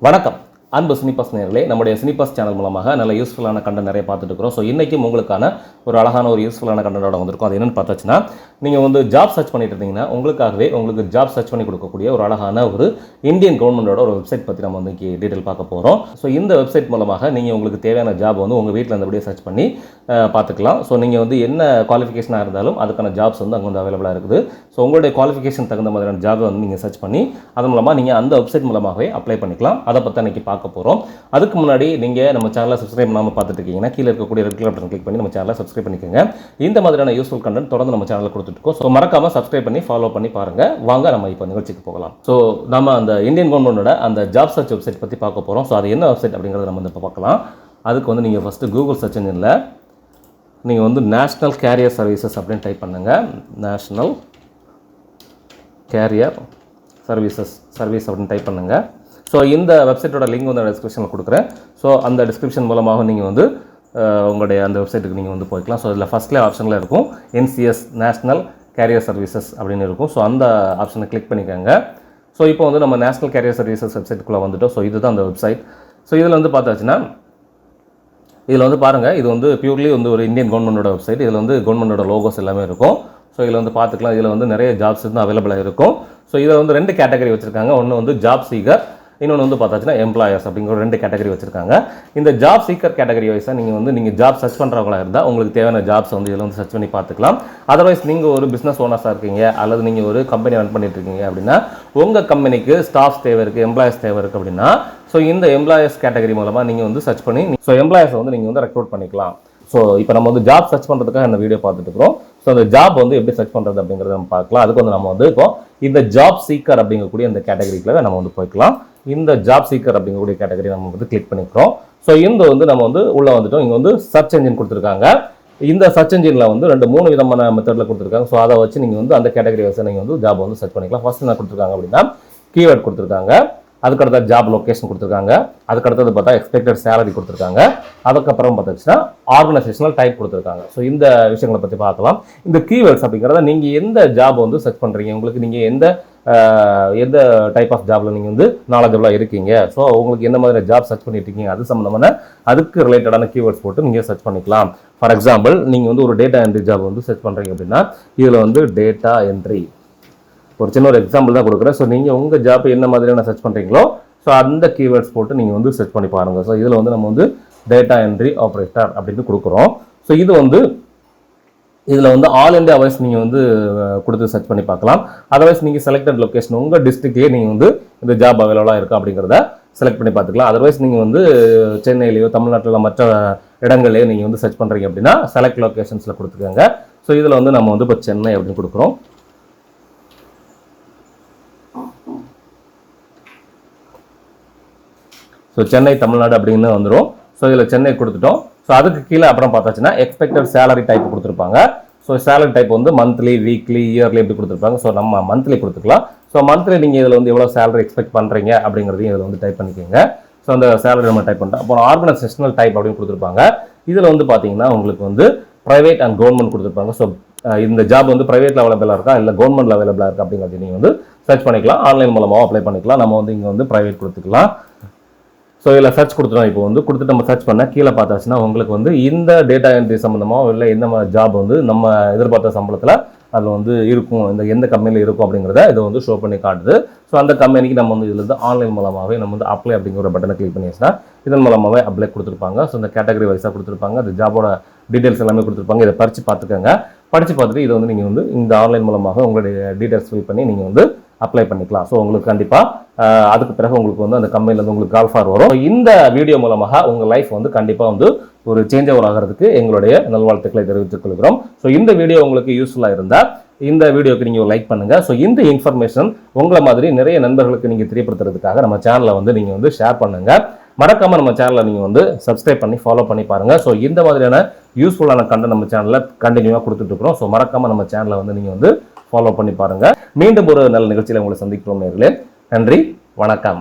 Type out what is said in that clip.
வணக்கம் அன்பு சினிபாஸ் நேயர்களே, நம்முடைய சினிபாஸ் சேனல் மூலமாக நல்ல யூஸ்ஃபுல்லான கண்டென்ட் நிறைய பார்த்துட்டு இருக்கிறோம். ஸோ இன்றைக்கும் உங்களுக்கான ஒரு அழகான ஒரு யூஸ்ஃபுல்லான கண்டென்ட்டோட வந்திருக்கும். அது என்னென்னு பார்த்தாச்சுன்னா, நீங்கள் வந்து ஜாப் சர்ச் பண்ணிட்டு இருந்தீங்கன்னா உங்களுக்காகவே உங்களுக்கு ஜாப் சர்ச் பண்ணி கொடுக்கக்கூடிய ஒரு அழகான ஒரு இந்தியன் கவர்மெண்டோட ஒரு வெப்சைட் பற்றி நம்ம வந்து இங்கே டீட்டெயில் பார்க்க போகிறோம். ஸோ இந்த வெப்சைட் மூலமாக நீங்கள் உங்களுக்கு தேவையான ஜாப் வந்து உங்கள் வீட்டில் இருந்தபடியே சர்ச் பண்ணி பார்த்துக்கலாம். ஸோ நீங்கள் வந்து என்ன குவாலிஃபிகேஷனாக இருந்தாலும் அதுக்கான ஜாப்ஸ் வந்து அங்கே வந்து அவைலபிளாக இருக்குது. ஸோ உங்களுடைய குவாலிஃபிகேஷன் தகுந்த மாதிரியான ஜாப் வந்து நீங்கள் சர்ச் பண்ணி அது மூலமாக நீங்கள் அந்த வெப்சைட் மூலமாகவே அப்ளை பண்ணிக்கலாம். அதை பற்றி அன்றைக்கி பார்க்க போகிறோம். அதுக்கு முன்னாடி நீங்கள் நம்ம சேனலை சப்ஸ்கிரைப் பண்ணாமல் பார்த்துட்டு இருக்கீங்கன்னா கீழே இருக்கக்கூடிய ரெட் கலர் பட்டன் கிளிக் பண்ணி நம்ம சேனலை சப்ஸ்கிரைப் பண்ணிக்கோங்க. இந்த மாதிரியான யூஸ்ஃபுல் கண்டென்ட் தொடர்ந்து நம்ம சேனலில் கொடுத்துருக்கோம். ஸோ மறக்காமல் சப்ஸ்கிரைப் பண்ணி ஃபாலோ பண்ணி பாருங்கள். வாங்க நம்ம இப்போ நிகழ்ச்சிக்கு போகலாம். ஸோ நம்ம அந்த இந்தியன் கவர்மெண்டோட அந்த ஜாப் சர்ச் வெப்சைட் பற்றி பார்க்க போகிறோம். ஸோ அது என்ன வெப்சைட் அப்படிங்கிறத நம்ம வந்து இப்போ பார்க்கலாம். அதுக்கு வந்து நீங்கள் ஃபஸ்ட்டு கூகுள் சர்ச் இன்ஜினில் நீங்கள் வந்து நேஷ்னல் கேரியர் சர்வீசஸ் அப்படின்னு டைப் பண்ணுங்கள். நேஷ்னல் கேரியர் சர்வீஸ் அப்படின்னு டைப் பண்ணுங்கள். ஸோ இந்த வெப்சைட்டோட லிங்க் வந்து நான் டிஸ்கிரிப்ஷனில் கொடுக்குறேன். ஸோ அந்த டிஸ்கிரிப்ஷன் மூலமாக நீங்கள் வந்து உங்களுடைய அந்த வெப்சைட்டுக்கு நீங்கள் வந்து போய்க்கலாம். ஸோ இதில் ஃபஸ்ட்லேயே ஆப்ஷனில் இருக்கும் NCS நேஷ்னல் கேரியர் சர்வீசஸ் அப்படின்னு இருக்கும். ஸோ அந்த ஆப்ஷனை கிளிக் பண்ணிக்கோங்க. ஸோ இப்போ வந்து நம்ம நேஷ்னல் கேரியர் சர்வீசஸ் வெப்சைட்டுக்குள்ளே வந்துட்டோம். ஸோ இதுதான் அந்த வெப்சைட். ஸோ இதில் வந்து பார்த்தாச்சுன்னா இதில் வந்து பாருங்கள், இது வந்து பியூர்லி வந்து ஒரு இந்தியன் கவர்மெண்டோட வெப்சைட். இதில் வந்து கவர்மெண்டோட லோகோஸ் எல்லாமே இருக்கும். ஸோ இதில் வந்து பார்த்துக்கலாம். இதில் வந்து நிறைய ஜாப்ஸ் வந்து அவைலபிளாக இருக்கும். ஸோ இதில் வந்து 2 கேட்டகரி வச்சுருக்காங்க. ஒன்று வந்து ஜாப் சீக்கர், இன்னொன்று வந்து பார்த்தாச்சுன்னா எம்ப்ளாயர்ஸ் அப்படிங்கிற 2 கேட்டகரி வச்சுருக்காங்க. இந்த ஜாப் சீக்கர் கேட்டகரி வைஸாக நீங்கள் ஜாப் சர்ச் பண்ணுறவங்களா இருந்தால் உங்களுக்கு தேவையான ஜாப்ஸ் வந்து இதில் வந்து சர்ச் பண்ணி பார்த்துக்கலாம். அதர்வைஸ் நீங்கள் ஒரு பிஸ்னஸ் ஓனர்ஸாக இருக்கீங்க அல்லது நீங்கள் ஒரு கம்பெனி ரன் பண்ணிட்டு இருக்கீங்க அப்படின்னா உங்கள் கம்பெனிக்கு ஸ்டாஃப்ஸ் தேவை இருக்குது, எம்ப்ளாயர்ஸ் தேவை இருக்குது அப்படின்னா ஸோ இந்த எம்ப்ளாயர்ஸ் கேட்டகரி மூலமாக நீங்கள் வந்து சர்ச் பண்ணி ஸோ எம்ப்ளாயர்ஸை வந்து நீங்கள் வந்து ரெக்ரூட் பண்ணிக்கலாம். ஸோ இப்போ நம்ம வந்து ஜாப் சர்ச் பண்ணுறதுக்காக இந்த வீடியோ பார்த்துட்டு இருக்கிறோம். ஸோ அந்த ஜாப் வந்து எப்படி சர்ச் பண்ணுறது அப்படிங்கிறத நம்ம பார்க்கலாம். அதுக்கு வந்து நம்ம வந்து இப்போ இந்த ஜாப் சீக்கர் அப்படிங்கக்கூடிய இந்த கேட்டகரிக்குள்ள நம்ம வந்து போய்க்கலாம். இந்த ஜாப் சீக்கர் அப்படிங்கக்கூடிய கேட்டகரி நம்ம வந்து கிளிக் பண்ணிக்கிறோம். ஸோ இந்த வந்து நம்ம வந்து உள்ளே வந்துட்டோம். இங்கே வந்து சர்ச் என்ஜின் கொடுத்துருக்காங்க. இந்த சர்ச் என்ஜினில் வந்து 3 விதமான மெத்தடில் கொடுத்துருக்காங்க. ஸோ அதை வச்சு நீங்கள் வந்து அந்த கேட்டகரி வச்சு நீங்கள் வந்து ஜாப் வந்து சர்ச் பண்ணிக்கலாம். ஃபர்ஸ்ட் என்ன கொடுத்துருக்காங்க அப்படின்னா கீவேர்ட் கொடுத்துருக்காங்க. அதுக்கடுத்த ஜாப் லொக்கேஷன் கொடுத்துருக்காங்க. அதுக்கடுத்தது பார்த்தா எக்ஸ்பெக்டட் சேலரி கொடுத்துருக்காங்க. அதுக்கப்புறம் பார்த்துச்சுன்னா ஆர்கனைசேஷனல் டைப் கொடுத்துருக்காங்க. ஸோ இந்த விஷயங்களை பற்றி பார்க்கலாம். இந்த கீவேர்ட்ஸ் அப்படிங்கிறத நீங்கள் எந்த ஜாப் வந்து சர்ச் பண்ணுறீங்க, உங்களுக்கு நீங்கள் எந்த டைப் ஆஃப் ஜாப்ல நீங்கள் வந்து நாலேஜபிளாக இருக்கீங்க, ஸோ உங்களுக்கு எந்த மாதிரி ஜாப் சர்ச் பண்ணிட்டு இருக்கீங்க அது சம்மந்தமான அதுக்கு ரிலேட்டடான கீவேர்ட்ஸ் போட்டு நீங்கள் சர்ச் பண்ணிக்கலாம். ஃபார் எக்ஸாம்பிள் நீங்கள் வந்து ஒரு டேட்டா என்ட்ரி ஜாப் வந்து சர்ச் பண்ணுறீங்க அப்படின்னா இதில் வந்து டேட்டா என்ட்ரி ஒரு சின்ன ஒரு எக்ஸாம்பிள் தான் கொடுக்குறேன். ஸோ நீங்கள் உங்கள் ஜாப் என்ன மாதிரியான சர்ச் பண்ணுறீங்களோ ஸோ அந்த கீவேர்ட்ஸ் போட்டு நீங்கள் வந்து சர்ச் பண்ணி பாருங்கள். ஸோ இதில் வந்து நம்ம வந்து டேட்டா என்ட்ரி ஆப்ரேட்டர் அப்படின்னு கொடுக்குறோம். ஸோ இது வந்து இதில் வந்து ஆல் இந்தியா வைஸ் நீங்கள் வந்து கொடுத்து சர்ச் பண்ணி பார்க்கலாம். அதர்வைஸ் நீங்கள் செலக்டட் லொக்கேஷன் உங்கள் டிஸ்ட்ரிக்ட்லேயே நீங்கள் வந்து இந்த ஜாப் அவைலபிளாக இருக்குது அப்படிங்கிறத செலக்ட் பண்ணி பார்த்துக்கலாம். அதர்வைஸ் நீங்கள் வந்து சென்னையிலையோ தமிழ்நாட்டில் மற்ற இடங்கள்லையோ நீங்கள் வந்து சர்ச் பண்ணுறீங்க அப்படின்னா செலக்ட் லொக்கேஷன்ஸில் கொடுத்துக்கோங்க. ஸோ இதில் வந்து நம்ம வந்து இப்போ சென்னை அப்படின்னு கொடுக்குறோம். ஸோ சென்னை தமிழ்நாடு அப்படின்னு வந்துடும். ஸோ இதில் சென்னை கொடுத்துட்டோம். ஸோ அதுக்கு கீழே அப்புறம் பார்த்தாச்சுன்னா எக்ஸ்பெக்டட் சேலரி டைப் கொடுத்துருப்பாங்க. ஸோ சேலரி டைப் வந்து மந்த்லி, வீக்லி, இயர்லி எப்படி கொடுத்துருப்பாங்க. ஸோ நம்ம மந்த்லி கொடுத்துக்கலாம். ஸோ மந்த்லி நீங்கள் இதில் வந்து எவ்வளோ சேலரி எக்ஸ்பெக்ட் பண்ணுறீங்க அப்படிங்கிறதையும் இதில் வந்து டைப் பண்ணிக்கோங்க. ஸோ அந்த சேலரி நம்ம டைப் பண்ணிட்டோம். அப்புறம் ஆர்கனைசேஷனல் டைப் அப்படின்னு கொடுத்துருப்பாங்க. இதில் வந்து பார்த்தீங்கன்னா உங்களுக்கு வந்து ப்ரைவேட் அண்ட் கவர்மெண்ட் கொடுத்துருப்பாங்க. ஸோ இந்த ஜாப் வந்து ப்ரைவேட்டில் அவைலபிளாக இருக்கா இல்லை கவர்மெண்ட்டில் அவைலபிளாக இருக்கா அப்படிங்கிறது நீங்கள் வந்து சர்ச் பண்ணிக்கலாம். ஆன்லைன் மூலமாக அப்ளை பண்ணிக்கலாம். நம்ம வந்து இங்கே வந்து ப்ரைவேட் கொடுத்துக்கலாம். ஸோ இதில் சர்ச் கொடுத்துட்டோம். இப்போ வந்து கொடுத்துட்டு நம்ம சர்ச் பண்ண கீழே பார்த்தாச்சுன்னா உங்களுக்கு வந்து இந்த டேட்டா என்ட்ரி சம்மந்தமாக இல்லை எந்த மாதிரி ஜாப் வந்து நம்ம எதிர்பார்த்த சம்பளத்தில் அதில் வந்து இருக்கும், இந்த எந்த கம்பெனியில் இருக்கும் அப்படிங்கிறத இதை வந்து ஷோ பண்ணி காட்டுது. ஸோ அந்த கம்பெனிக்கு நம்ம வந்து இதில் வந்து ஆன்லைன் மூலமாகவே நம்ம வந்து அப்ளை அப்படிங்கிற ஒரு பட்டனை கிளிக் பண்ணிச்சுன்னா இதன் மூலமாகவே அப்ளை கொடுத்துருப்பாங்க. ஸோ இந்த கேட்டகரி வைஸாக கொடுத்துருப்பாங்க. அந்த ஜாபோட டீட்டெயில்ஸ் எல்லாமே கொடுத்துருப்பாங்க. இதை படித்து பார்த்துக்கோங்க. படித்து பார்த்துட்டு இதை வந்து நீங்கள் வந்து இந்த ஆன்லைன் மூலமாக உங்களுடைய டீட்டெயில்ஸ் ஃபில் பண்ணி நீங்கள் வந்து அப்ளை பண்ணிக்கலாம். ஸோ உங்களுக்கு கண்டிப்பாக அதுக்கு பிறகு உங்களுக்கு வந்து அந்த கம்பெனிலேருந்து உங்களுக்கு கால் ஃபார் வரும். இந்த வீடியோ மூலமாக உங்கள் லைஃப் வந்து கண்டிப்பாக வந்து ஒரு சேஞ்ச் ஓவர் ஆகிறதுக்கு எங்களுடைய நல்வாழ்த்துக்களை தெரிவித்துக் கொள்கிறோம். ஸோ இந்த வீடியோ உங்களுக்கு யூஸ்ஃபுல்லாக இருந்தால் இந்த வீடியோக்கு நீங்கள் லைக் பண்ணுங்கள். ஸோ இந்த இன்ஃபர்மேஷன் உங்களை மாதிரி நிறைய நண்பர்களுக்கு நீங்கள் தெரியப்படுத்துறதுக்காக நம்ம சேனலை வந்து நீங்கள் வந்து ஷேர் பண்ணுங்கள். மறக்காமல் நம்ம சேனலை நீங்கள் வந்து சப்ஸ்கிரைப் பண்ணி ஃபாலோ பண்ணி பாருங்கள். ஸோ இந்த மாதிரியான யூஸ்ஃபுல்லான கண்டென்ட் நம்ம சேனலில் கண்டினியூவாக கொடுத்துட்டு இருக்கிறோம். ஸோ மறக்காமல் நம்ம சேனலை வந்து நீங்கள் வந்து ஃபாலோ பண்ணி பாருங்கள். மீண்டும் ஒரு நல்ல நிகழ்ச்சியில் உங்களை சந்திக்கிறோம் நேயர்களே. நன்றி, வணக்கம்.